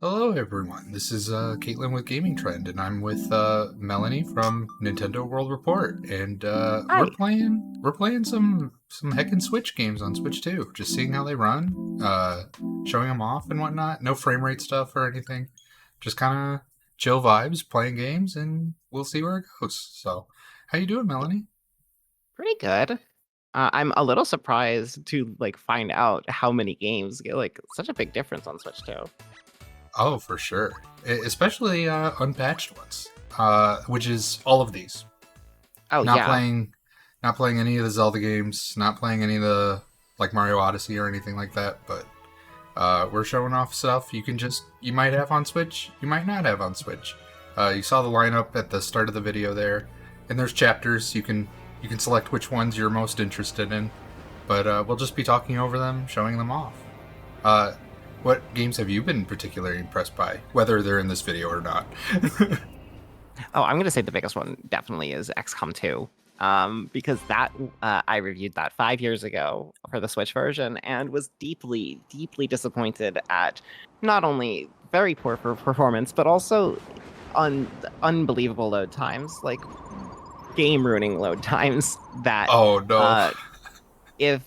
Hello, everyone. This is Katelyn with Gamingtrend, and I'm with Melanie from Nintendo World Report, and we're Hi. playing some Heck and Switch games on Switch too. Just seeing how they run, showing them off and whatnot. No frame rate stuff or anything. Just kind of chill vibes, playing games, and we'll see where it goes. So, how you doing, Melanie? Pretty good. I'm a little surprised to find out how many games get such a big difference on Switch 2. Oh, for sure. Especially unpatched ones, which is all of these. Oh Not yeah. playing, not playing any of the Zelda games. Not playing any of the like Mario Odyssey or anything like that. But we're showing off stuff you might have on Switch, you might not have on Switch. You saw the lineup at the start of the video there, and there's chapters. You can select which ones you're most interested in. But we'll just be talking over them, showing them off. Uh, what games have you been particularly impressed by, whether they're in this video or not? Oh, I'm gonna say the biggest one definitely is XCOM 2. Because that I reviewed that 5 years ago for the Switch version and was deeply, deeply disappointed at not only very poor performance, but also unbelievable load times, like game ruining load times that Oh no! uh if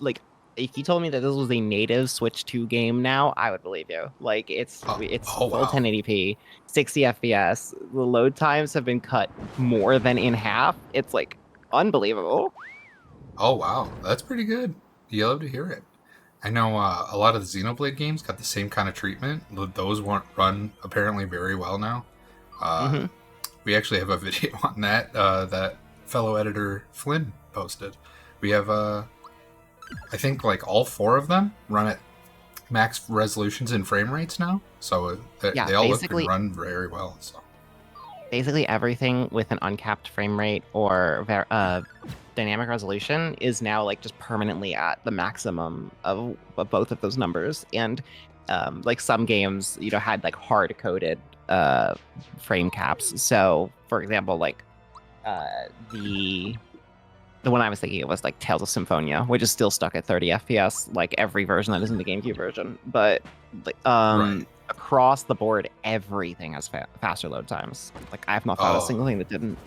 like if you told me that this was a native Switch 2 game now, I would believe you. Like Oh, it's oh full wow! 1080p, 60 FPS. The load times have been cut more than in half. It's like unbelievable. Oh wow, that's pretty good. You love to hear it. I know a lot of the Xenoblade games got the same kind of treatment. Those won't run apparently very well now. Uh, Hmm. we actually have a video on that that fellow editor Flynn posted. We have I think like all four of them run at max resolutions and frame rates now, so Yeah, they all look and basically run very well. So basically everything with an uncapped frame rate or dynamic resolution is now just permanently at the maximum of both of those numbers. And like some games, had hard coded uh, frame caps. So, for example, uh, the the one I was thinking of was Tales of Symphonia, which is still stuck at 30 FPS, like every version that isn't the GameCube version. But right. across the board, everything has faster load times. Like I have not found a Oh, single thing that didn't.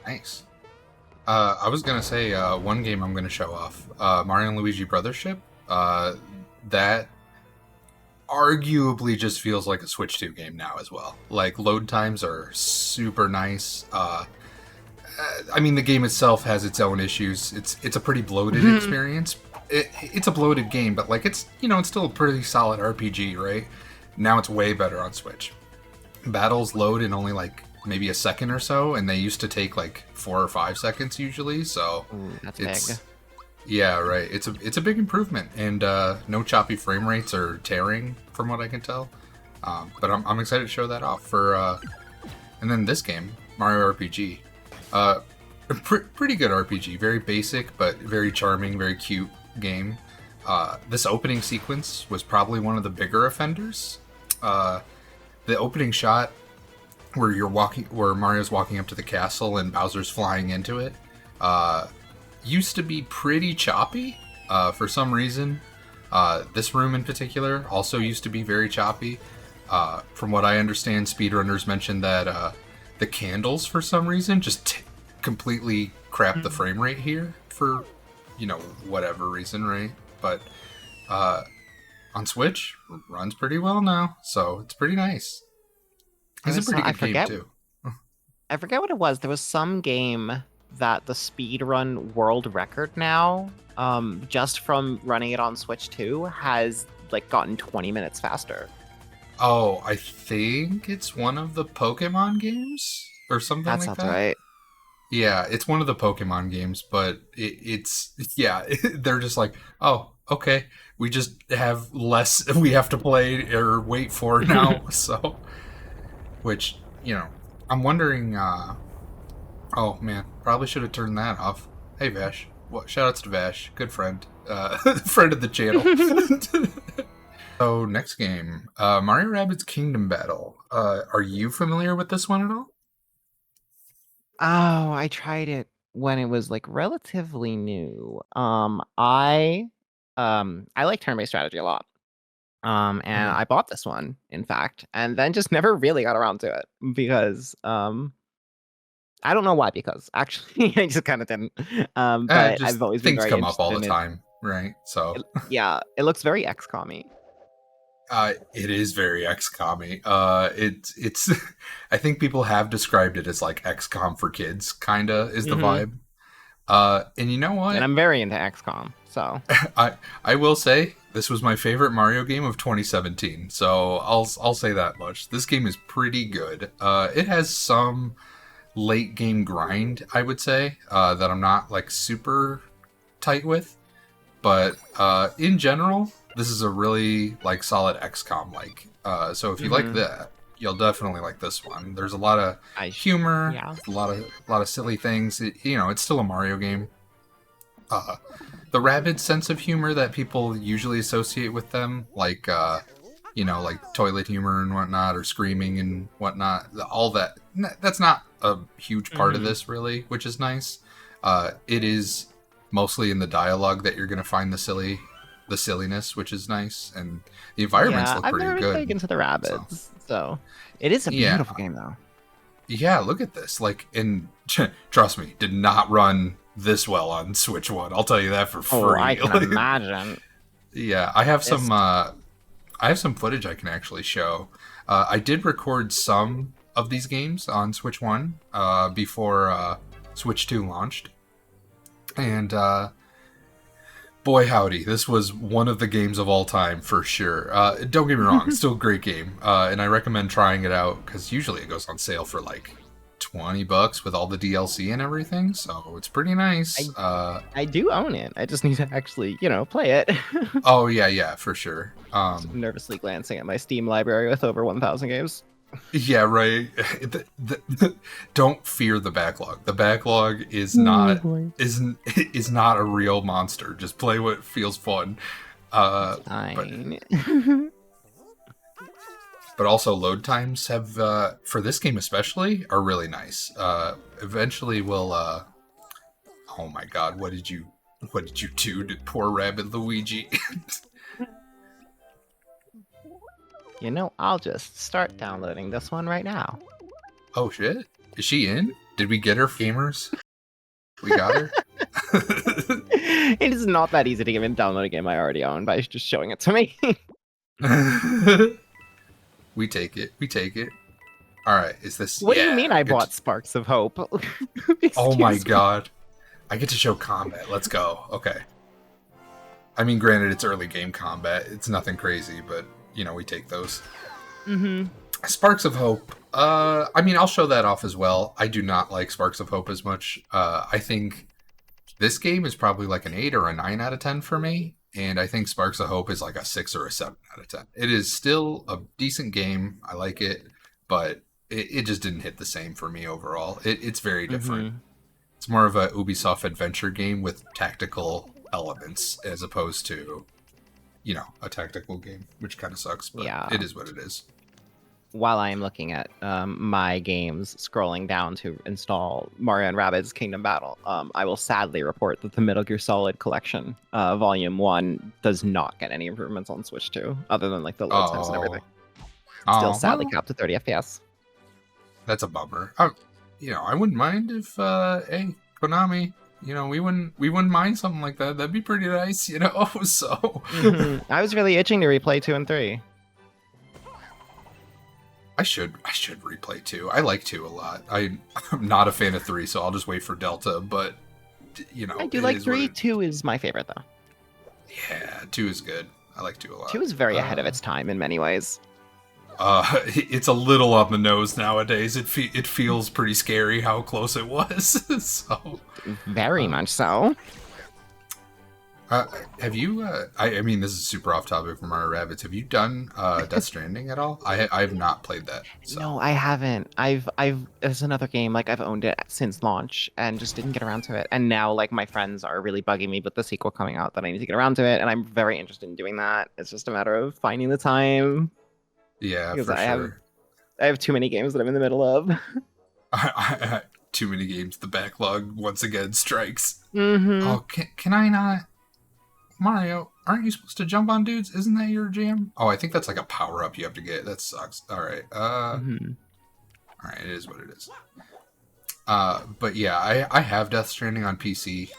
nice. I was gonna say one game I'm gonna show off, Mario and Luigi Brothers Ship. That arguably just feels like a Switch 2 game now as well. Like load times are super nice. I mean, the game itself has its own issues. It's a pretty bloated experience. It's a bloated game, but like it's still a pretty solid RPG, right? Now it's way better on Switch. Battles load in only like maybe a second or so, and they used to take like 4 or 5 seconds usually. So Ooh, that's big. it's yeah, right. It's a big improvement, and no choppy frame rates or tearing from what I can tell. But I'm excited to show that off for. And then this game, Mario RPG, uh, pretty good RPG. Very basic, but very charming, very cute game. This opening sequence was probably one of the bigger offenders. The opening shot where Mario's walking up to the castle and Bowser's flying into it. Uh, Used to be pretty choppy for some reason. This room in particular also used to be very choppy. From what I understand, speedrunners mentioned that the candles, for some reason, completely crap the frame rate here for, whatever reason, right? But uh, on Switch, runs pretty well now, so it's pretty nice. There It's a was pretty I good game, forget too. I forget what it was. There was some game that the speedrun world record now, just from running it on Switch 2, has gotten 20 minutes faster. Oh, I think it's one of the Pokemon games or something That like sounds that. right. Yeah, it's one of the Pokemon games, but it's yeah, they're just like, oh, okay, we just have less we have to play or wait for now. So, which I'm wondering. Oh man, probably should have turned that off. Hey Vash, what? Shoutouts to Vash, good friend, friend of the channel. So next game, Mario Rabbids Kingdom Battle. Are you familiar with this one at all? Oh, I tried it when it was relatively new. I like turn-based strategy a lot. And I bought this one, in fact, and then just never really got around to it because I don't know why. Because actually, I just kind of didn't. But Just I've always been things very come up interested all the in it. time, right? So Yeah, it looks very XCOM-y. it is very XCOM-y. It's I think people have described it as like XCOM for kids, kinda is the Mm-hmm. vibe. And you know And what? I'm very into XCOM, so. I will say this was my favorite Mario game of 2017. So I'll say that much. This game is pretty good. It has some late game grind, I would say, that I'm not like super tight with, but in general, this is a really like solid XCOM like. So if you like Mm-hmm. that, you'll definitely like this one. There's a lot of humor, Yeah. a lot of silly things. It's still a Mario game. The rabid sense of humor that people usually associate with them, like like toilet humor and whatnot, or screaming and whatnot, all that. That's not a huge part of Mm-hmm. this, really, which is nice. It is mostly in the dialogue that you're going to find the silliness, which is nice, and the environments Yeah, look I've pretty never been good. big into the So rabbits, so it is a yeah, beautiful game though. yeah. Look at this. Like, and trust me, did not run this well on Switch One. I'll tell you that for Oh, I free. can imagine. Yeah, I have It's some. I have some footage I can actually show. I did record some of these games on Switch One before Switch Two launched, and boy howdy, this was one of the games of all time for sure. Don't get me wrong, it's still a great game, and I recommend trying it out because usually it goes on sale for like $20 with all the DLC and everything, so it's pretty nice. I I do own it. I just need to actually, play it. Oh yeah, for sure. Just nervously glancing at my Steam library with over 1,000 games. Yeah, right. Don't fear the backlog. The backlog is Oh not boy. is not a real monster. Just play what feels fun. But Fine. but also load times have for this game especially are really nice. Eventually we'll oh my god, what did you do to poor Rabbit Luigi? I'll just start downloading this one right now. Oh shit. Is she in? Did we get her, gamers? We got her? It is not that easy to even download a game I already own by just showing it to me. We take it. We take it. All right. Is this? What do you Yeah, mean I good. bought Sparks of Hope? Oh my Excuse me. god. I get to show combat. Let's go. Okay. I mean, granted, it's early game combat. It's nothing crazy, but we take those. Mm-hmm. Sparks of Hope. I mean, I'll show that off as well. I do not like Sparks of Hope as much. I think this game is probably like an 8 or a 9 out of 10 for me. And I think Sparks of Hope is like a 6 or a 7 out of 10. It is still a decent game. I like it, but it just didn't hit the same for me overall. It's very different. Mm-hmm. It's more of a Ubisoft adventure game with tactical elements as opposed to, a tactical game, which kind of sucks, but Yeah. it is what it is. While I am looking at my games, scrolling down to install Mario and Rabbids Kingdom Battle, I will sadly report that the Metal Gear Solid Collection, Volume 1, does not get any improvements on Switch 2, other than like the load times and everything. Still sadly Well, capped at 30 FPS. that's a bummer. I wouldn't mind if, hey, Konami, we wouldn't mind something like that. That'd be pretty nice, So Mhm. I was really itching to replay 2 and 3. I should replay 2. I like 2 a lot. I'm not a fan of 3, so I'll just wait for Delta. But I do it like is what 3. it- 2 is my favorite though. Yeah, 2 is good. I like 2 a lot. 2 is very ahead of its time in many ways. It's a little on the nose nowadays. It feels pretty scary how close it was. So Very much so. have you? I mean, this is super off topic from our rabbits. Have you done Death Stranding at all? I have not played that. So. No, I haven't. I've it's another game, like I've owned it since launch and just didn't get around to it. And now like my friends are really bugging me with the sequel coming out that I need to get around to it, and I'm very interested in doing that. It's just a matter of finding the time. Yeah, Because for I sure. have too many games that I'm in the middle of. Too many games. The backlog once again strikes. Mm-hmm. Oh, can I not? Mario, aren't you supposed to jump on dudes? Isn't that your jam? Oh, I think that's like a power up you have to get. That sucks. All right. Hmm. All right. It is what it is. But yeah, I have Death Stranding on PC.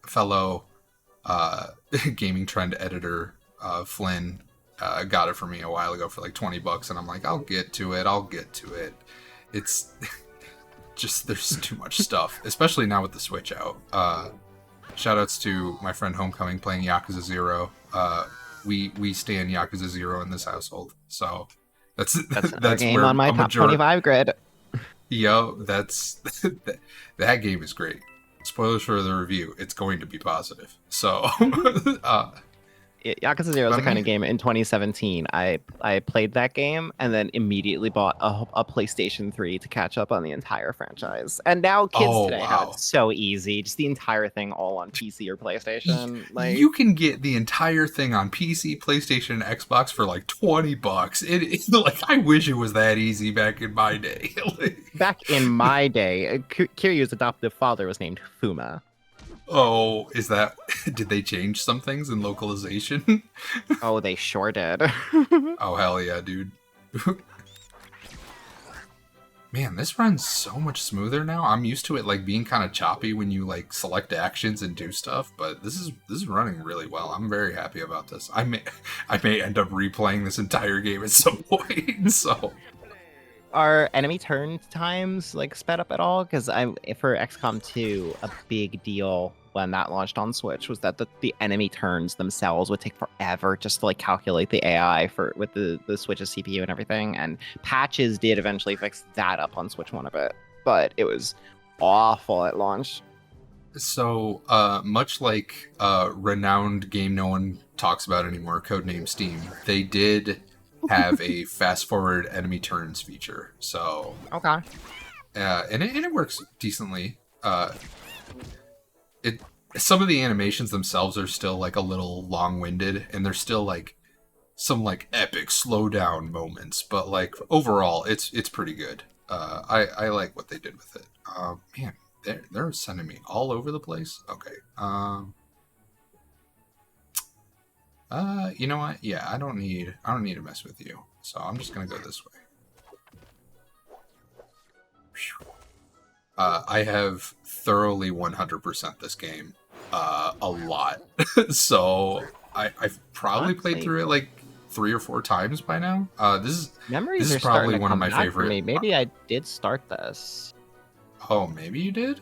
Fellow Gamingtrend editor Flynn got it for me a while ago for like $20, and I'm like, I'll get to it. I'll get to it. It's just there's too much stuff, especially now with the Switch out. Shoutouts to my friend Homecoming playing Yakuza Zero. We stand Yakuza Zero in this household, so that's another that's game where on my a top majority. 25 grid. Yo, that's that game is great. Spoilers for the review. It's going to be positive. So, Yakuza Zero is the but kind man, of game in 2017 I played that game and then immediately bought a PlayStation 3 to catch up on the entire franchise. And now kids oh today have it wow. so easy, just the entire thing all on PC or PlayStation. You can get the entire thing on PC, PlayStation, and Xbox for like $20. Like I wish it was that easy back in my day. Back in my day, Kiryu's adoptive father was named Fuma. Oh, is that? Did they change some things in localization? Oh, they sure did. Oh hell yeah, dude. Man, this runs so much smoother now. I'm used to it like being kind of choppy when you like select actions and do stuff, but this is running really well. I'm very happy about this. I may end up replaying this entire game at some point. So Are enemy turn times like sped up at all? Because I for XCOM 2, a big deal when that launched on Switch was that the enemy turns themselves would take forever just to like calculate the AI for with the Switch's CPU and everything. And patches did eventually fix that up on Switch One a bit, but it was awful at launch. So, much like renowned game no one talks about anymore, codename Steam, they did have a fast forward enemy turns feature. So, Okay. and it works decently. It some of the animations themselves are still like a little long winded, and there's still like some like epic slowdown moments, but like overall, it's pretty good. I like what they did with it. Man, they're sending me all over the place. Okay. You know what? Yeah, I don't need to mess with you. So I'm just gonna go this way. Phew. I have thoroughly 100% this game, a lot. So I've probably played Honestly, through it like 3 or 4 times by now. This memories is are starting probably to one of come my back for favorite. me. Maybe I did start this. Oh, maybe you did.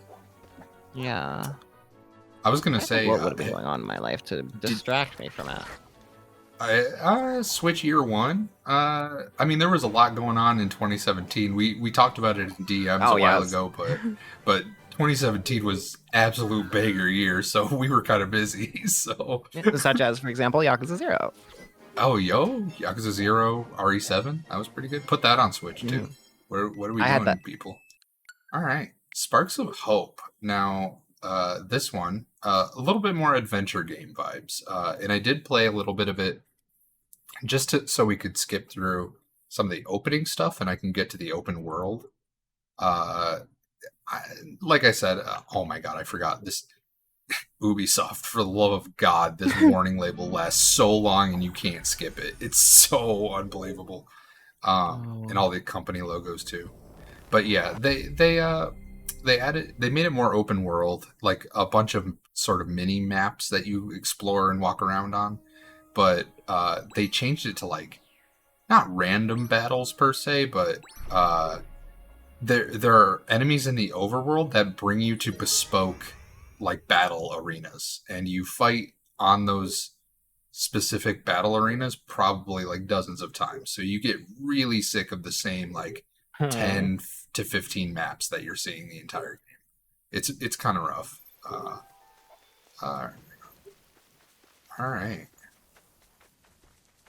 Yeah. I was gonna I think say, what would have been going on in my life to distract me from it? Switch year one. I mean, there was a lot going on in 2017. We talked about it in DMs Oh, a while yes. ago, but 2017 was absolute banger year, so we were kind of busy. So, Such as, for example, Yakuza 0. oh yo, Yakuza Zero RE7, that was pretty good. Put that on Switch too. Mhm. What are we I had doing, that. people? All right, Sparks of Hope. Now, this one, a little bit more adventure game vibes, and I did play a little bit of it so we could skip through some of the opening stuff, and I can get to the open world. Uh, like I said, oh my god, I forgot this. Ubisoft, for the love of God, this warning label lasts so long and you can't skip it. It's so unbelievable. And Oh. all the company logos too. But yeah, they made it more open world, like a bunch of sort of mini maps that you explore and walk around on. But they changed it to like not random battles per se, but there are enemies in the overworld that bring you to bespoke like battle arenas, and you fight on those specific battle arenas probably like dozens of times. So you get really sick of the same like Hmm. 10 to 15 maps that you're seeing the entire game. It's kind of rough. Uh, all right.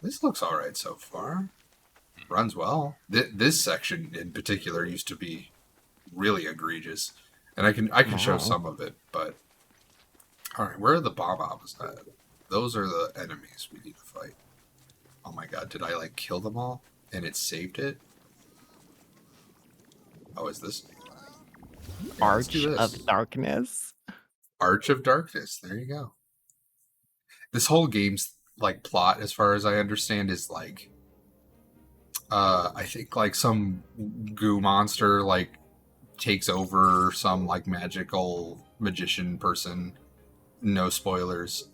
This looks all right so far. Runs well. This section in particular used to be really egregious, and I can show Wow. some of it. But all right, where are the bomb ops at? Those are the enemies we need to fight. Oh my god, did I like kill them all and it saved it? Oh, is this? Yeah, let's do Arch of this. Darkness. Arch of Darkness. There you go. this whole game's like plot, as far as I understand, is like I think like some goo monster like takes over some like magical magician person. No spoilers.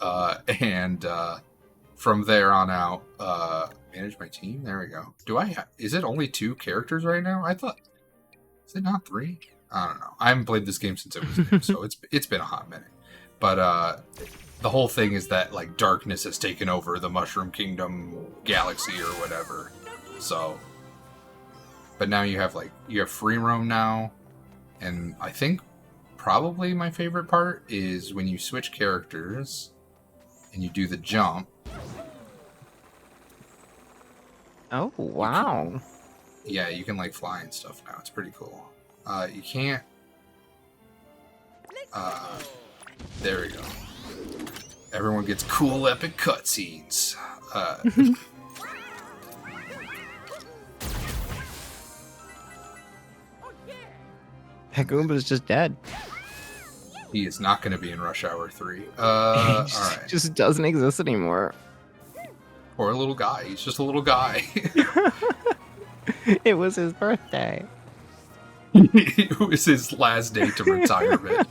And from there on out, manage my team. There we go. Is it only 2 characters right now? I thought, is it not 3? I don't know. I haven't played this game since it was new, so it's been a hot minute. But the whole thing is that like darkness has taken over the Mushroom Kingdom galaxy or whatever. So, but now you have free roam now, and I think probably my favorite part is when you switch characters and you do the jump. Oh, wow. You can like fly and stuff now. It's pretty cool. You can't. There we go. Everyone gets cool, epic cutscenes. That Goomba's just dead. He is not going to be in Rush Hour 3. All right. Just doesn't exist anymore. Poor little guy. He's just a little guy. It was his birthday. It was his last day to retirement.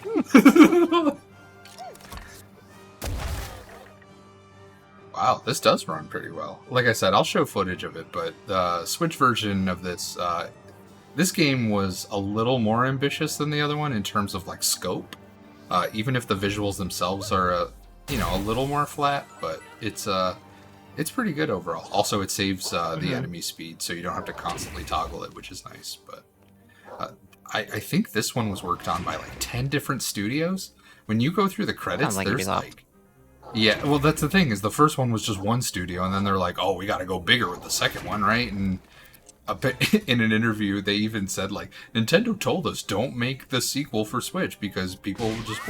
Wow, this does run pretty well. Like I said, I'll show footage of it, but the Switch version of this, this game was a little more ambitious than the other one in terms of like scope. Even if the visuals themselves are, a little more flat, but it's pretty good overall. Also, it saves the enemy speed, so you don't have to constantly toggle it, which is nice. But I think this one was worked on by like 10 different studios. When you go through the credits, there's like... Yeah, well, that's the thing, is the first one was just one studio, and then they're like, oh, we gotta go bigger with the second one, right? And in an interview, they even said, like, Nintendo told us, don't make the sequel for Switch, because people just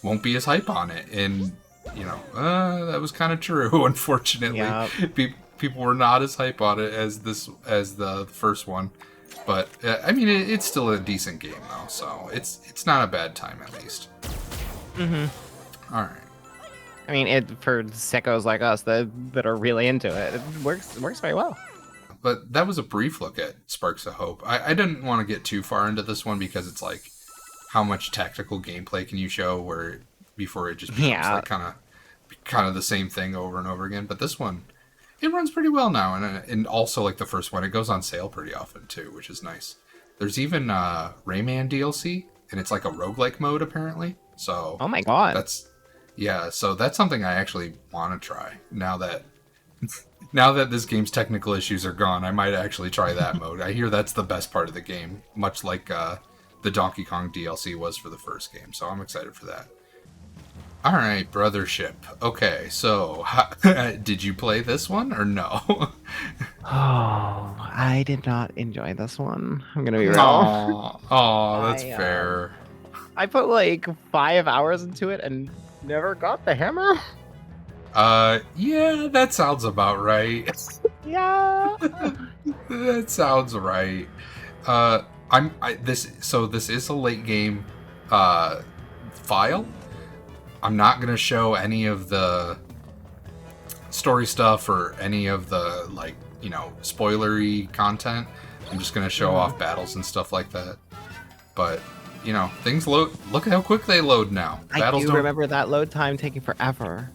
won't be as hype on it. And, that was kind of true, unfortunately. Yep. People were not as hype on it as the first one. But, I mean, it's still a decent game, though, so it's not a bad time, at least. Mm-hmm. All right. I mean, for sickos like us that are really into it, it works very well. But that was a brief look at Sparks of Hope. I didn't want to get too far into this one because it's like, how much tactical gameplay can you show before it just becomes like kind of the same thing over and over again. But this one, it runs pretty well now, and also like the first one, it goes on sale pretty often too, which is nice. There's even Rayman DLC, and it's like a roguelike mode apparently. So oh my god, so that's something I actually want to try now that this game's technical issues are gone. I might actually try that mode. I hear that's the best part of the game, much like the Donkey Kong DLC was for the first game. So I'm excited for that. All right, Brothership. Okay, so did you play this one or no? Oh, I did not enjoy this one. I'm gonna be real. Oh, that's fair. I put like 5 hours into it and never got the hammer. Yeah, that sounds about right. Yeah. That sounds right. This is a late game file. I'm not gonna show any of the story stuff or any of the spoilery content. I'm just gonna show off battles and stuff like that. But things load. Look at how quick they load now. I do remember that load time taking forever.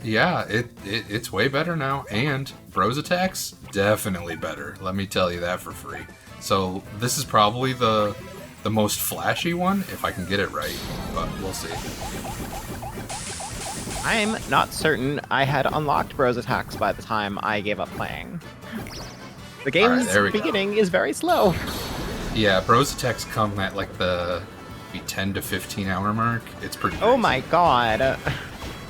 Yeah, it's way better now, and Bros attacks definitely better. Let me tell you that for free. So this is probably the most flashy one if I can get it right, but we'll see. I'm not certain I had unlocked Bros attacks by the time I gave up playing. The game's beginning is very slow. Yeah, Bros attacks come at like the 10 to 15 hour mark. It's pretty crazy. Oh my god.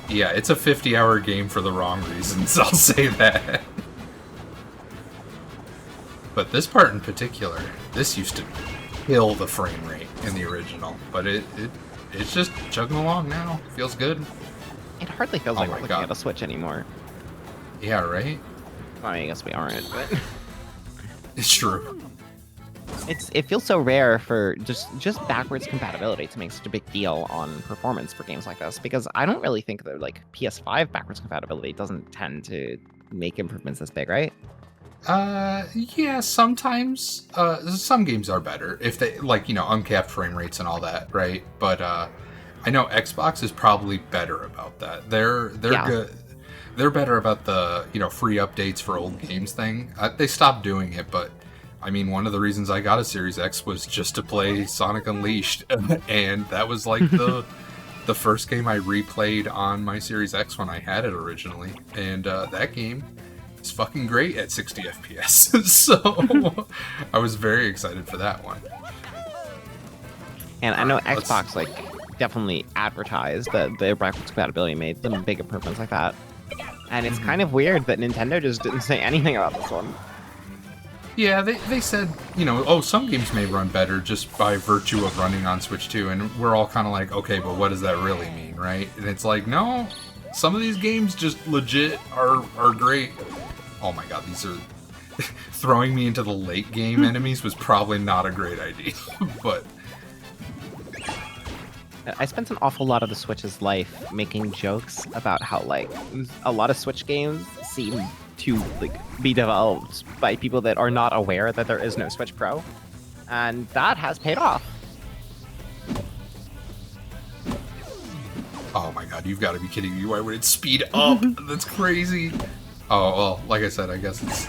Yeah, it's a 50-hour game for the wrong reasons, I'll say that. But this part in particular, this used to kill the frame rate in the original, but it's just chugging along now. Feels good. It hardly feels like we're looking at a Switch anymore. Yeah, right? I mean, I guess we aren't, but... It's true. It feels so rare for just backwards compatibility to make such a big deal on performance for games like this, because I don't really think that like PS5 backwards compatibility doesn't tend to make improvements this big, right? Yeah, sometimes some games are better if they like, uncapped frame rates and all that, right? But I know Xbox is probably better about that. They're Yeah. good. They're better about the, free updates for old games thing. They stopped doing it, but I mean, one of the reasons I got a Series X was just to play Sonic Unleashed, and that was like the first game I replayed on my Series X when I had it originally, and that game is fucking great at 60 FPS. So I was very excited for that one. And I know Xbox like definitely advertised that the backwards compatibility made some big improvements like that. And it's kind of weird that Nintendo just didn't say anything about this one. Yeah, they said, some games may run better just by virtue of running on Switch 2, and we're all kind of like, okay, but what does that really mean, right? And it's like, no, some of these games just legit are great. Oh my god, these are... throwing me into the late game enemies was probably not a great idea, but... I spent an awful lot of the Switch's life making jokes about how, like, a lot of Switch games seem to, like, be developed by people that are not aware that there is no Switch Pro. And that has paid off. Oh my god, you've got to be kidding me. Why would it speed up? That's crazy. Oh, well, like I said, I guess it's...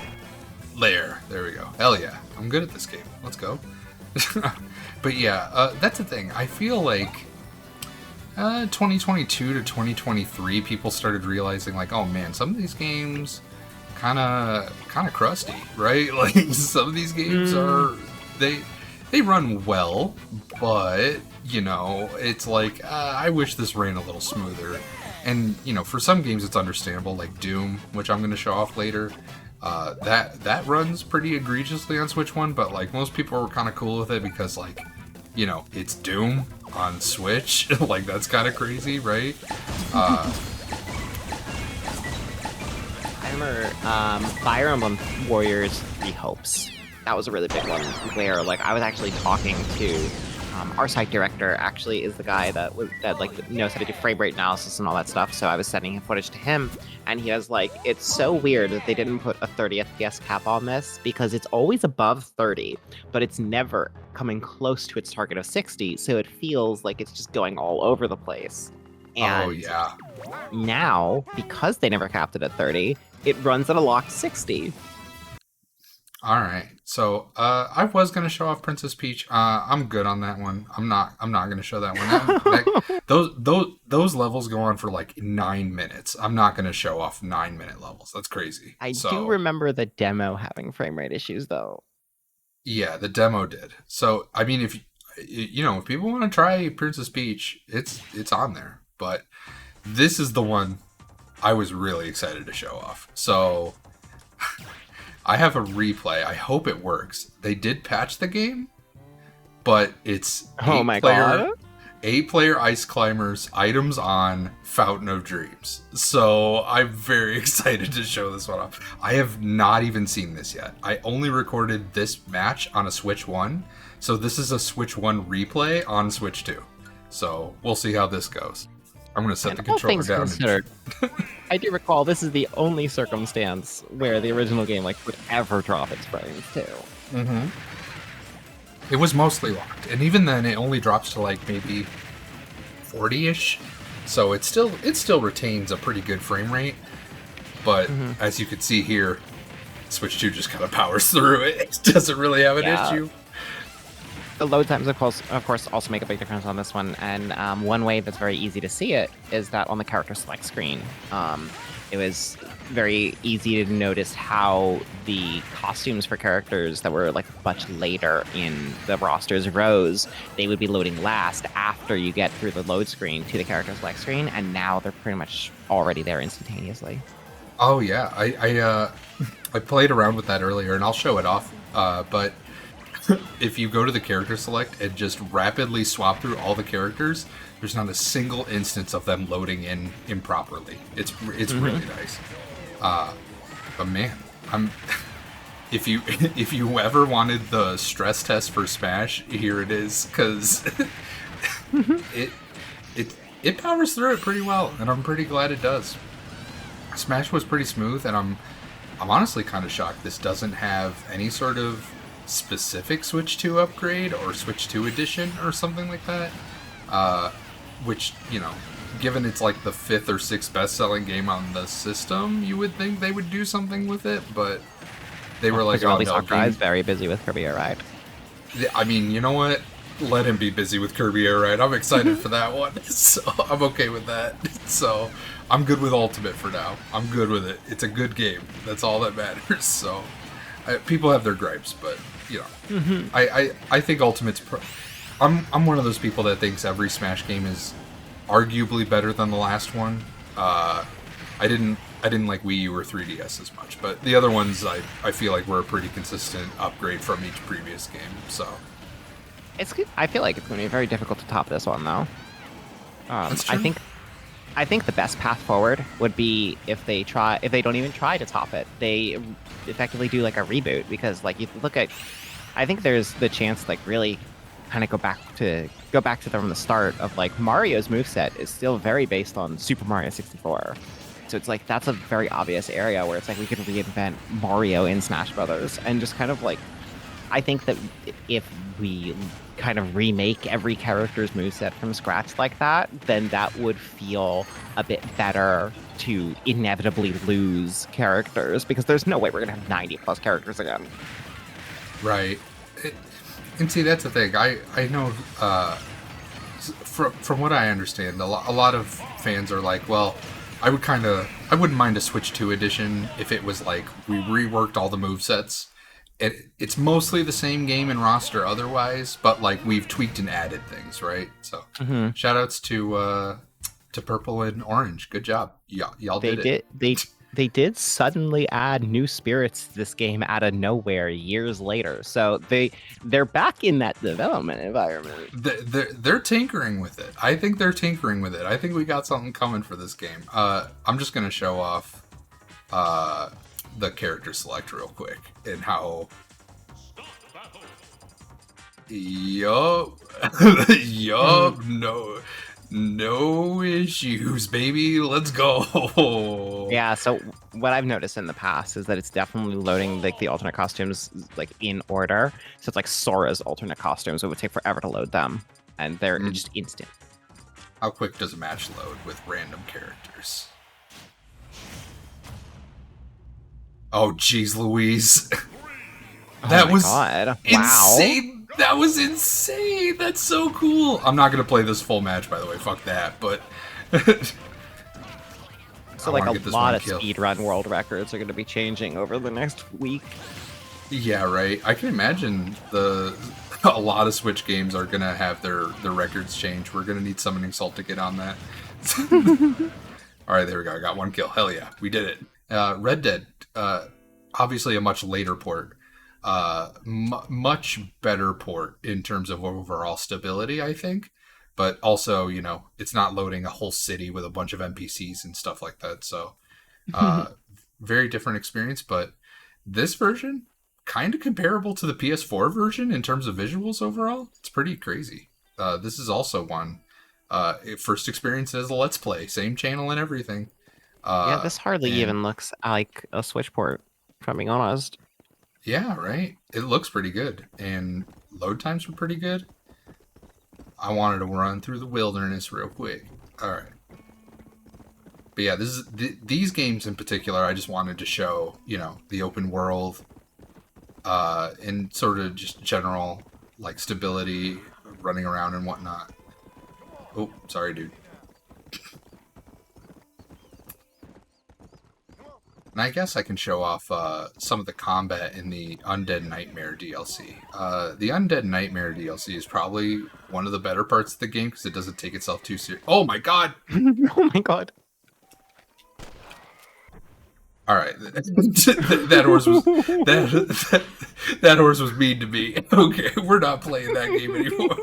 There we go. Hell yeah. I'm good at this game. Let's go. But yeah, that's the thing. I feel like 2022 to 2023, people started realizing, like, oh man, some of these games kind of crusty, right? Like, some of these games are... They run well, but, it's like, I wish this ran a little smoother. And, for some games it's understandable, like Doom, which I'm going to show off later. That runs pretty egregiously on Switch 1, but, like, most people were kind of cool with it because, like, it's Doom on Switch. Like, that's kind of crazy, right? I remember Fire Emblem Warriors 3 Hopes. That was a really big one where, like, I was actually talking to our site director. Actually is the guy that knows how to do frame rate analysis and all that stuff. So I was sending footage to him, and he was like, "It's so weird that they didn't put a 30 FPS cap on this because it's always above 30, but it's never coming close to its target of 60. So it feels like it's just going all over the place." And oh yeah. Now, because they never capped it at 30, it runs at a locked 60. All right, so I was gonna show off Princess Peach. I'm good on that one. I'm not gonna show that one. Those levels go on for like 9 minutes. I'm not gonna show off 9-minute levels. That's crazy. I do remember the demo having frame rate issues, though. Yeah, the demo did. So I mean, if people want to try Princess Peach, it's on there. But this is the one I was really excited to show off. So. I have a replay. I hope it works. They did patch the game, but it's 8-player ice climbers, items on Fountain of Dreams. So I'm very excited to show this one off. I have not even seen this yet. I only recorded this match on a Switch 1, so this is a Switch 1 replay on Switch 2. So we'll see how this goes. I'm going to set the controller down. I do recall this is the only circumstance where the original game would ever drop its frames too. Mm-hmm. It was mostly locked, and even then, it only drops to like maybe 40-ish. So it still retains a pretty good frame rate. But as you can see here, Switch 2 just kind of powers through it. It doesn't really have an issue. The load times, of course, also make a big difference on this one. And one way that's very easy to see it is that on the character select screen, it was very easy to notice how the costumes for characters that were like much later in the roster's rows, they would be loading last after you get through the load screen to the character select screen, and now they're pretty much already there instantaneously. Oh yeah, I played around with that earlier, and I'll show it off. But if you go to the character select and just rapidly swap through all the characters, there's not a single instance of them loading in improperly. It's really nice. But man, if you if you ever wanted the stress test for Smash, here it is, because it it it powers through it pretty well, and I'm pretty glad it does. Smash was pretty smooth, and I'm honestly kind of shocked this doesn't have any sort of specific Switch 2 upgrade or Switch 2 edition or something like that. Which, you know, given it's like the 5th or 6th best-selling game on the system, you would think they would do something with it, but they were like, oh, no, Guy's very busy with Kirby Air Ride. I mean, you know what? Let him be busy with Kirby Air Ride. I'm excited for that one, so I'm okay with that. So I'm good with Ultimate for now. I'm good with it. It's a good game. That's all that matters. So people have their gripes, but you know, I think Ultimate's. I'm one of those people that thinks every Smash game is arguably better than the last one. I didn't like Wii U or 3DS as much, but the other ones I feel like were a pretty consistent upgrade from each previous game. So it's good. I feel like it's going to be very difficult to top this one, though. That's true. I think the best path forward would be if they don't even try to top it. They effectively do like a reboot, because like you look at, I think there's the chance like really kind of go back to from the start of like Mario's moveset is still very based on Super Mario 64. So it's like that's a very obvious area where it's like we could reinvent Mario in Smash Brothers, and just kind of like I think that if we kind of remake every character's moveset from scratch like that, then that would feel a bit better to inevitably lose characters, because there's no way we're going to have 90 plus characters again. Right. And see, that's the thing. I know, from what I understand, a lot of fans are like, well, I wouldn't mind a Switch 2 edition if it was like we reworked all the movesets. It's mostly the same game and roster otherwise, but like we've tweaked and added things, right? So shout outs to Purple and Orange. Good job. Y'all did it. They did suddenly add new spirits to this game out of nowhere years later. So they're back in that development environment. They're tinkering with it. I think they're tinkering with it. I think we got something coming for this game. I'm just going to show off the character select real quick and how... Yup. No issues, baby. Let's go. Yeah, so what I've noticed in the past is that it's definitely loading like the alternate costumes like in order. So it's like Sora's alternate costumes. It would take forever to load them, and they're just instant. How quick does a match load with random characters? Oh, jeez, Louise. That was insane. Wow. That was insane. That's so cool. I'm not going to play this full match, by the way. Fuck that. But so like a lot of speedrun world records are going to be changing over the next week. Yeah, right. I can imagine a lot of Switch games are going to have their records change. We're going to need Summoning Salt to get on that. All right, there we go. I got one kill. Hell yeah. We did it. Red Dead. Obviously a much later port. Much better port in terms of overall stability, I think. But also, you know, it's not loading a whole city with a bunch of NPCs and stuff like that. So, very different experience. But this version, kind of comparable to the PS4 version in terms of visuals overall. It's pretty crazy. This is also one. First experience as a Let's Play. Same channel and everything. Yeah, this hardly even looks like a Switch port, if I'm being honest. Yeah, right. It looks pretty good, and load times were pretty good. I wanted to run through the wilderness real quick. All right. But yeah, these games in particular, I just wanted to show, you know, the open world, and sort of just general like stability, running around and whatnot. Oh, sorry, dude. And I guess I can show off some of the combat in the Undead Nightmare DLC. The Undead Nightmare DLC is probably one of the better parts of the game because it doesn't take itself too serious. Oh my god! Oh my god! All right, that horse was that horse was mean to me. Okay, we're not playing that game anymore.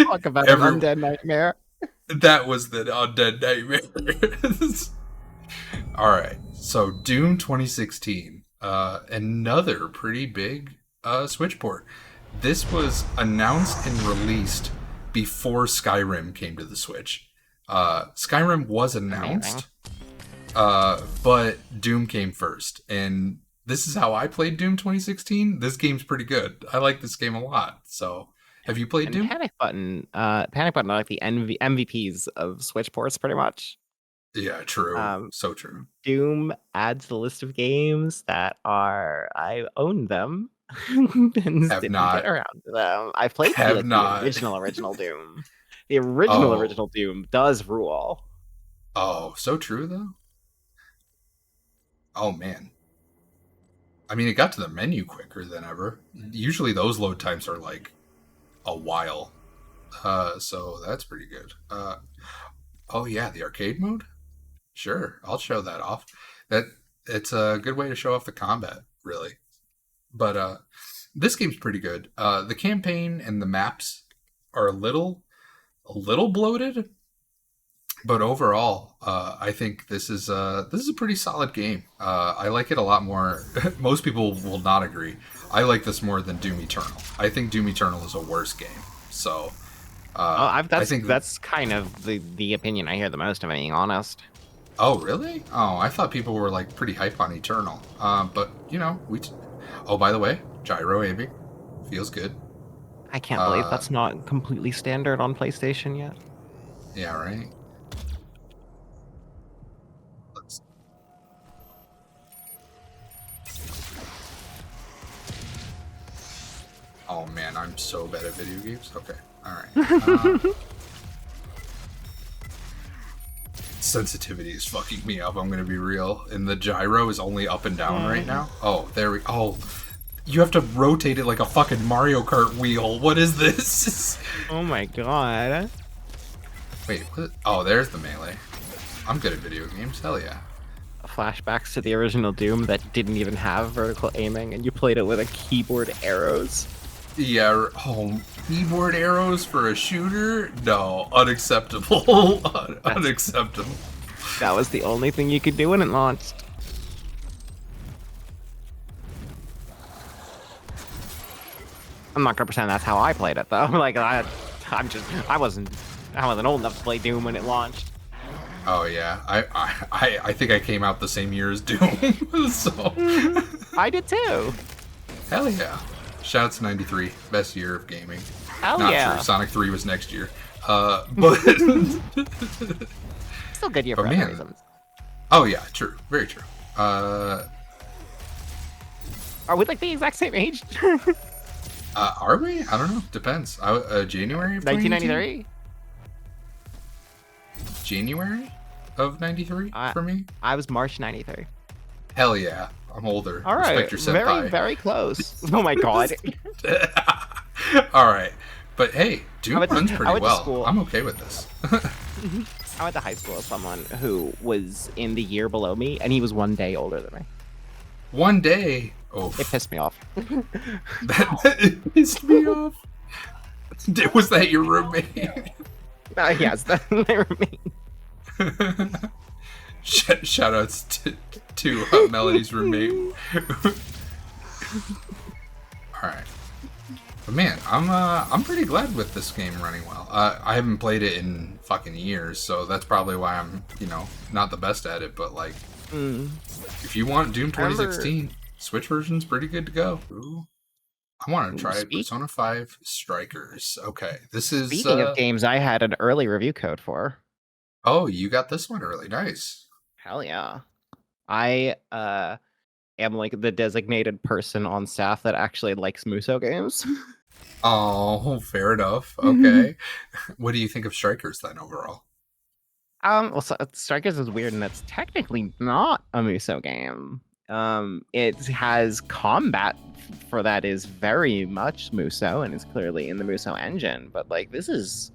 Talk about an Undead Nightmare. That was the Undead Nightmare. All right, So Doom 2016, another pretty big Switch port. This was announced and released before Skyrim came to the Switch. Skyrim was Amazing. announced, but Doom came first. And this is how I played Doom 2016. This game's pretty good. I like this game a lot. So, have you played And Doom? Panic Button are like the MVPs of Switch ports, pretty much. Yeah, true. Um, So true. Doom adds to the list of games that are I own them and Have didn't get not. around to them. I played Have the not. original Doom. The original Oh. Doom does rule. Oh, so true though. Oh man. I mean, it got to the menu quicker than ever. Usually those load times are like a while. So that's pretty good. Oh yeah, the arcade mode? Sure, I'll show that off. That it's a good way to show off the combat, really. But this game's pretty good. The campaign and the maps are a little bloated, but overall, I think this is a pretty solid game. I like it a lot more. Most people will not agree. I like this more than Doom Eternal. I think Doom Eternal is a worse game. So I think. That's kind of the opinion I hear the most, if I'm being honest. Oh really? Oh, I thought people were like pretty hype on Eternal. But you know, oh, by the way, gyro aiming feels good. I can't believe that's not completely standard on PlayStation yet. Yeah, right. Let's. Oh man, I'm so bad at video games. Okay, all right. Sensitivity is fucking me up. I'm gonna be real. And the gyro is only up and down right now. Oh, there we. Oh, you have to rotate it like a fucking Mario Kart wheel. What is this? Oh my god. Wait. What? Oh, there's the melee. I'm good at video games. Hell yeah. Flashbacks to the original Doom that didn't even have vertical aiming, and you played it with a keyboard arrows. Yeah. Oh, keyboard arrows for a shooter? No, unacceptable. Unacceptable. That was the only thing you could do when it launched. I'm not gonna pretend that's how I played it though. Like I wasn't old enough to play Doom when it launched. Oh yeah, I think I came out the same year as Doom. So I did too. hell yeah. Shouts to 93, best year of gaming. Hell Not yeah. true. Sonic 3 was next year. But Still good year But for man. other reasons. oh yeah, true, very true. Are we like the exact same age? Are we? I don't know. Depends. January of 1993? January of 93 for me. I was March 93. Hell yeah, I'm older. All right, Respect your senpai. very, very close. Oh my god. All right, but hey, Doom runs I pretty went to well. school. I'm okay with this. I went to high school with someone who was in the year below me, and he was 1 day older than me. One day, oh, It pissed me off. it pissed me off. Was that your roommate? Yes, that my roommate. Shout outs to Melanie's roommate. All right, but man, I'm pretty glad with this game running well. I haven't played it in fucking years, so that's probably why I'm not the best at it. But like, if you want Doom 2016, Switch version's pretty good to go. Ooh. I want to try it. Persona 5 Strikers. Okay, this is. Speaking of games, I had an early review code for. Oh, you got this one early. Nice. Hell yeah. I am like the designated person on staff that actually likes Muso games. Oh, fair enough. Okay. What do you think of Strikers then overall? Well, Strikers is weird, and it's technically not a Muso game. It has combat for that is very much Muso, and is clearly in the Muso engine. But like, this is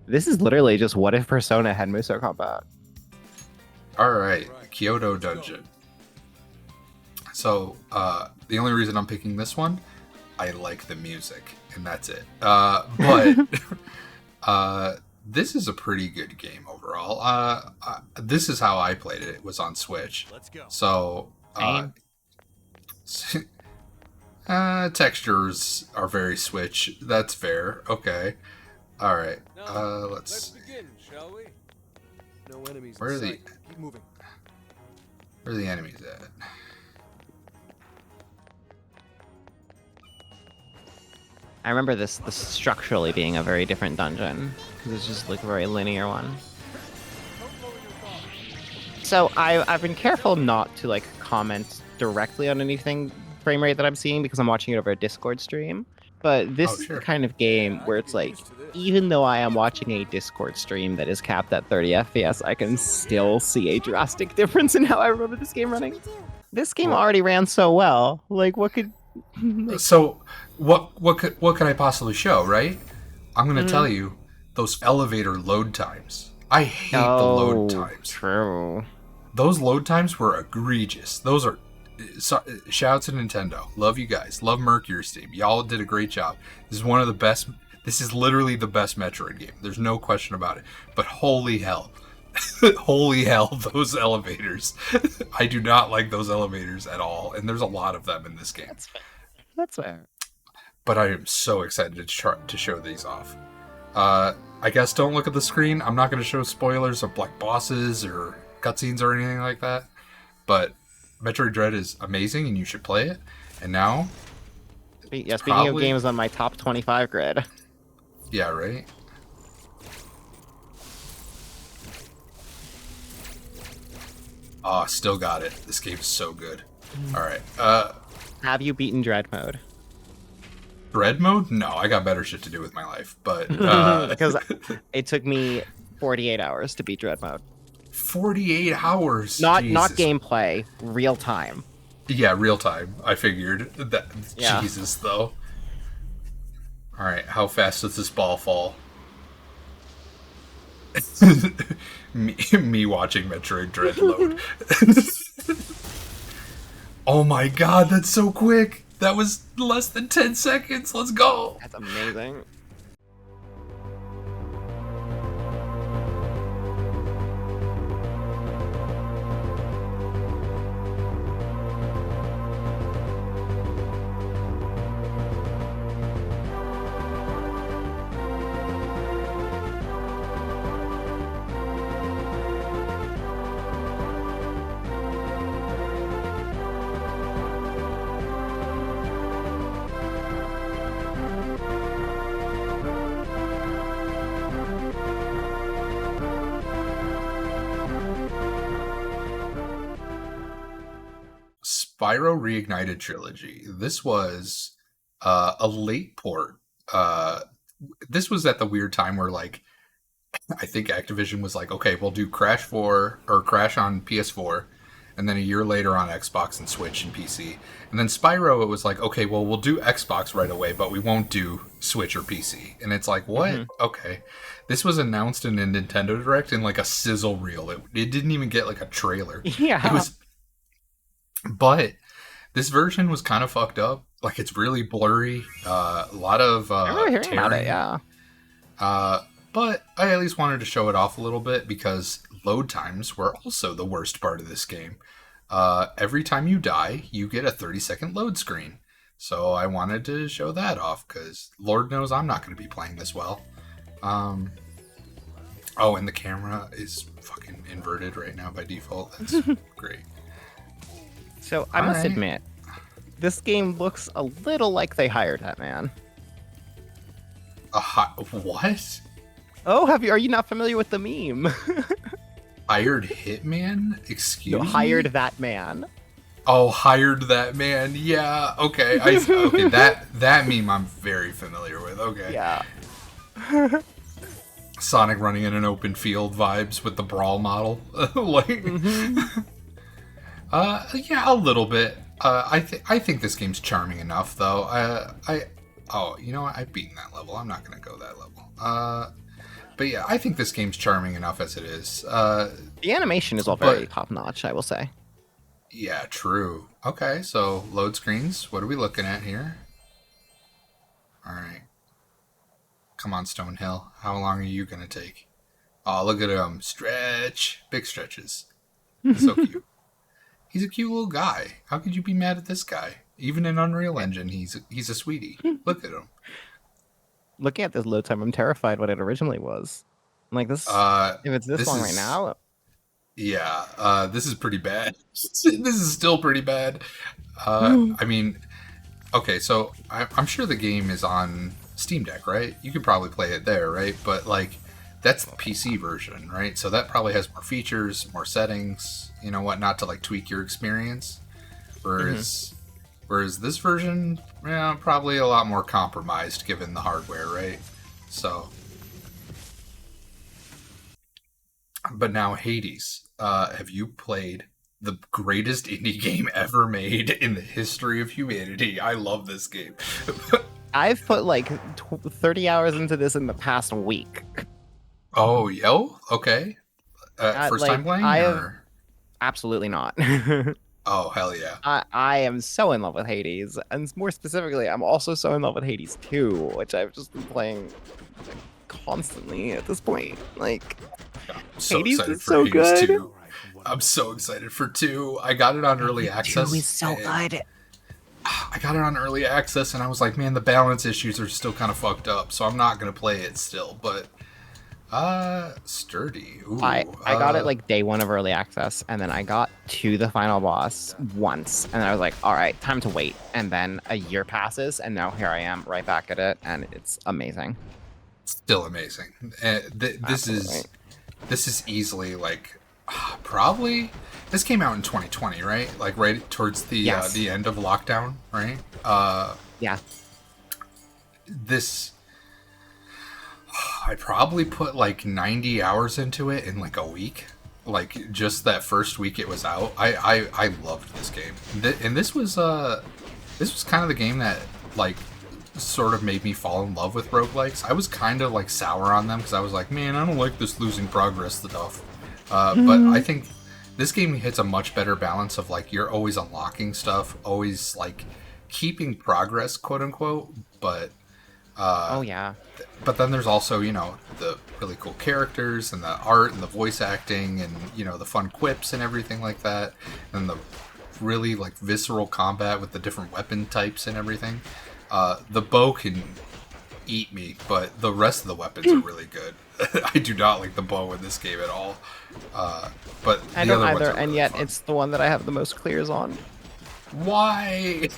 literally just what if Persona had Muso combat. All right, Kyoto Dungeon. So, the only reason I'm picking this one, I like the music, and that's it. But this is a pretty good game overall. This is how I played it. It was on Switch. Let's go. So, Same. textures are very Switch. That's fair. Okay. All right. Let's begin, shall we? No enemies. Where are the Keep moving. Where are the enemies at? I remember this structurally being a very different dungeon because it's just like a very linear one. So I've been careful not to like comment directly on anything frame rate that I'm seeing because I'm watching it over a Discord stream. But this is the kind of game where it's like, even though I am watching a Discord stream that is capped at 30 FPS, I can still see a drastic difference in how I remember this game running. This game already ran so well. Like, what could... So, what could I possibly show, right? I'm going to tell you, those elevator load times. I hate the load times. True. Those load times were egregious. Those are... shout out to Nintendo. Love you guys. Love Mercury's team. Y'all did a great job. This is one of the best... This is literally the best Metroid game. There's no question about it. But holy hell. Holy hell, those elevators. I do not like those elevators at all. And there's a lot of them in this game. That's fair. That's fair. But I am so excited to show these off. I guess don't look at the screen. I'm not going to show spoilers of like bosses or cutscenes or anything like that. But Metroid Dread is amazing and you should play it. And now... Yeah, speaking of games on my top 25 grid. Yeah, right? Oh, still got it. This game is so good. Alright. Have you beaten Dread mode? Dread mode? No, I got better shit to do with my life. But because it took me 48 hours to beat Dread mode. 48 hours? Not Jesus. not gameplay, real time. Yeah, real time. I figured that. Yeah. Jesus, though. All right, how fast does this ball fall? me watching Metroid Dread load. Oh my god, that's so quick! That was less than 10 seconds. Let's go. That's amazing. Spyro Reignited Trilogy. This was a late port. This was at the weird time where, like, I think Activision was like, okay, we'll do Crash 4 or Crash on PS4, and then a year later on Xbox and Switch and PC. And then Spyro, it was like, okay, well, we'll do Xbox right away, but we won't do Switch or PC. And it's like, what? Mm-hmm. Okay. This was announced in a Nintendo Direct in like a sizzle reel. It didn't even get like a trailer. Yeah. It was... But this version was kind of fucked up. Like, it's really blurry. A lot of I remember hearing about it, yeah. But I at least wanted to show it off a little bit because load times were also the worst part of this game. Every time you die, you get a 30-second load screen. So I wanted to show that off because Lord knows I'm not going to be playing this well. Oh, and the camera is fucking inverted right now by default. That's great. So I must admit, this game looks a little like they hired that man. What? Oh, are you not familiar with the meme? Hired Hitman? Excuse me? Hired that man. Oh, hired that man. Yeah. Okay. Okay. That meme I'm very familiar with. Okay. Yeah. Sonic running in an open field vibes with the Brawl model. Like. Yeah, a little bit. I think this game's charming enough, though. Oh, you know what? I've beaten that level. I'm not gonna go that level. But yeah, I think this game's charming enough as it is. The animation is all very top notch, I will say. Yeah, true. Okay, so load screens. What are we looking at here? All right. Come on, Stonehill. How long are you gonna take? Oh, look at him. Stretch. Big stretches. He's so cute. He's a cute little guy. How could you be mad at this guy? Even in Unreal Engine, he's a sweetie. Look at him. Looking at this load time, I'm terrified what it originally was. I'm like this, if it's this long right now. Yeah, this is pretty bad. This is still pretty bad. I mean, okay, so I'm sure the game is on Steam Deck, right? You could probably play it there, right? But like, that's the PC version, right? So that probably has more features, more settings, you know, whatnot to like tweak your experience. Whereas this version, yeah, probably a lot more compromised given the hardware, right? So, but now Hades, have you played the greatest indie game ever made in the history of humanity? I love this game. I've put like 30 hours into this in the past week. Oh, yo, okay. First time playing? Absolutely not. Oh, hell yeah. I am so in love with Hades, and more specifically, I'm also so in love with Hades 2, which I've just been playing constantly at this point. Like, I'm so Hades excited is for so Hades good. 2. I'm so excited for 2. I got it on early access. 2 is so good. I got it on early access, and I was like, man, the balance issues are still kind of fucked up, so I'm not going to play it still, but... sturdy. Ooh, I got it like day 1 of early access, and then I got to the final boss once, and I was like, all right, time to wait. And then a year passes, and now here I am right back at it, and it's amazing. Still amazing. This is easily like probably this came out in 2020, right? Like right towards the end of lockdown, right? Yeah. This I probably put like 90 hours into it in like a week. Like just that first week it was out. I loved this game. And this was kind of the game that like sort of made me fall in love with roguelikes. I was kind of like sour on them because I was like, man, I don't like this losing progress stuff. But I think this game hits a much better balance of like you're always unlocking stuff, always like keeping progress, quote unquote, but oh yeah. But then there's also, you know, the really cool characters and the art and the voice acting and, you know, the fun quips and everything like that. And the really, like, visceral combat with the different weapon types and everything. The bow can eat me, but the rest of the weapons are really good. I do not like the bow in this game at all. But I don't either, and really yet fun. It's the one that I have the most clears on. Why?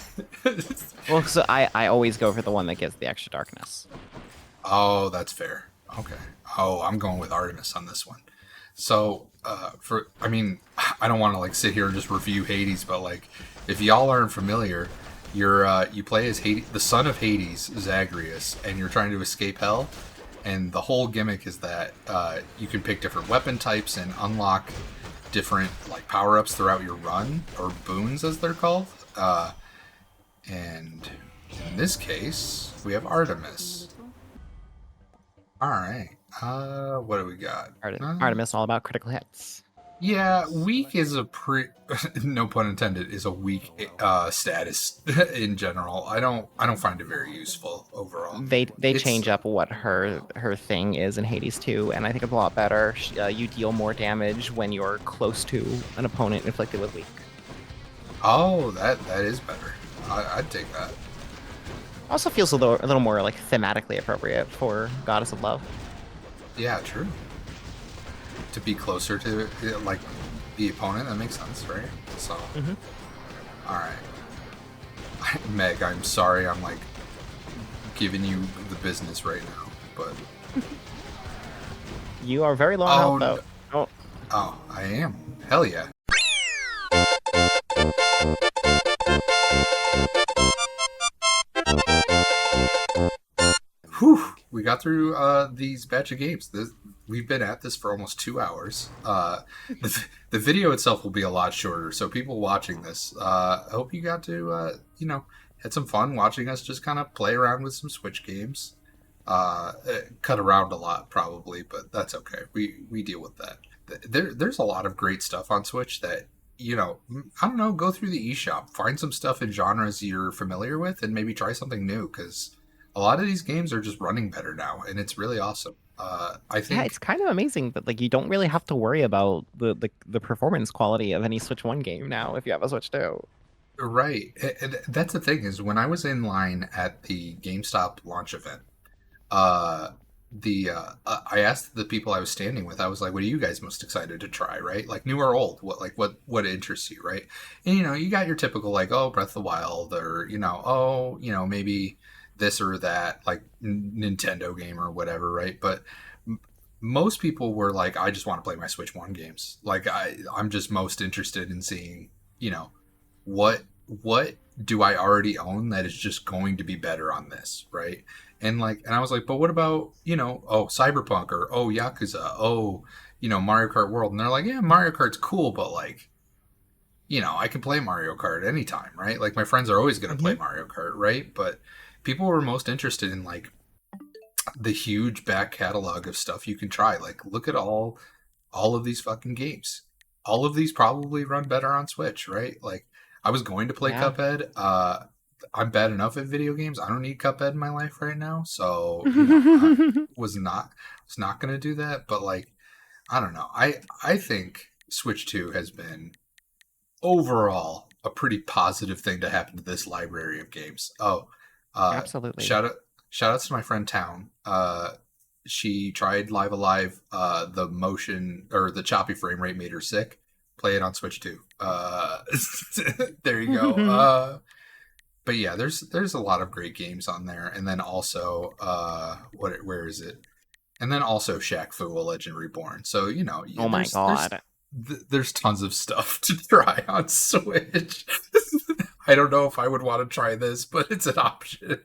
Well, so I always go for the one that gets the extra darkness. Oh, that's fair. Okay. Oh, I'm going with Artemis on this one. So, I don't want to like sit here and just review Hades, but like, if y'all aren't familiar, you play as Hades, the son of Hades, Zagreus, and you're trying to escape hell. And the whole gimmick is that you can pick different weapon types and unlock different like power-ups throughout your run, or boons as they're called. And in this case, we have Artemis. All right. What do we got? Artemis, all about critical hits. Yeah, weak is a no pun intended, is a weak status in general. I don't find it very useful overall. They change up what her thing is in Hades 2, and I think it's a lot better. You deal more damage when you're close to an opponent inflicted with weak. Oh, that is better. I'd take that. Also feels a little more like thematically appropriate for Goddess of Love. Yeah, true. To be closer to like the opponent, that makes sense, right? So, all right, Meg, I'm sorry, I'm like giving you the business right now, but you are very low on health, though. Oh, I am. Hell yeah. Whew, we got through these batch of games. We've been at this for almost 2 hours. The video itself will be a lot shorter, so people watching this, I hope you got to, had some fun watching us just kind of play around with some Switch games. Cut around a lot, probably, but that's okay. We deal with that. There's a lot of great stuff on Switch that, I don't know, go through the eShop, find some stuff in genres you're familiar with, and maybe try something new, because a lot of these games are just running better now, and it's really awesome. I Yeah, think it's kind of amazing that like you don't really have to worry about the performance quality of any Switch 1 game now if you have a Switch 2. right. And that's the thing is when I was in line at the GameStop launch event, uh, I asked the people I was standing with, I was like, "What are you guys most excited to try? Right? Like new or old? What interests you? Right?" And you got your typical like, "Oh, Breath of the Wild," or "Oh, maybe this or that, like Nintendo game or whatever." Right? But most people were like, "I just want to play my Switch One games. Like I'm just most interested in seeing, you know, what do I already own that is just going to be better on this, right?" And I was like, but what about, oh, Cyberpunk, or oh, Yakuza, oh, Mario Kart World. And they're like, yeah, Mario Kart's cool, but like, I can play Mario Kart anytime, right? Like my friends are always going to play Hmm. Mario Kart, right? But people were most interested in like the huge back catalog of stuff you can try. Like look at all of these fucking games. All of these probably run better on Switch, right? Like I was going to play Yeah. Cuphead. I'm bad enough at video games. I don't need Cuphead in my life right now. So, I was not going to do that, but like I don't know. I think Switch 2 has been overall a pretty positive thing to happen to this library of games. Oh, uh Absolutely. shout out shout outs to my friend Town. She tried Live Alive. The motion or the choppy frame rate made her sick. Play it on Switch too. There you go. But yeah, there's a lot of great games on there, and then also where is it? And then also Shaq Fu: A Legend Reborn. So yeah, Oh my god. there's tons of stuff to try on Switch. I don't know if I would want to try this, but it's an option.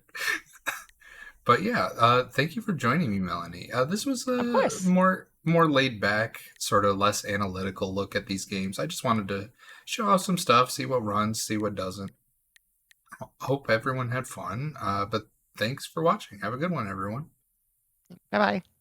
But yeah, thank you for joining me, Melanie. This was Of a course. more laid back, sort of less analytical look at these games. I just wanted to show off some stuff, see what runs, see what doesn't. Hope everyone had fun. But thanks for watching. Have a good one, everyone. Bye bye.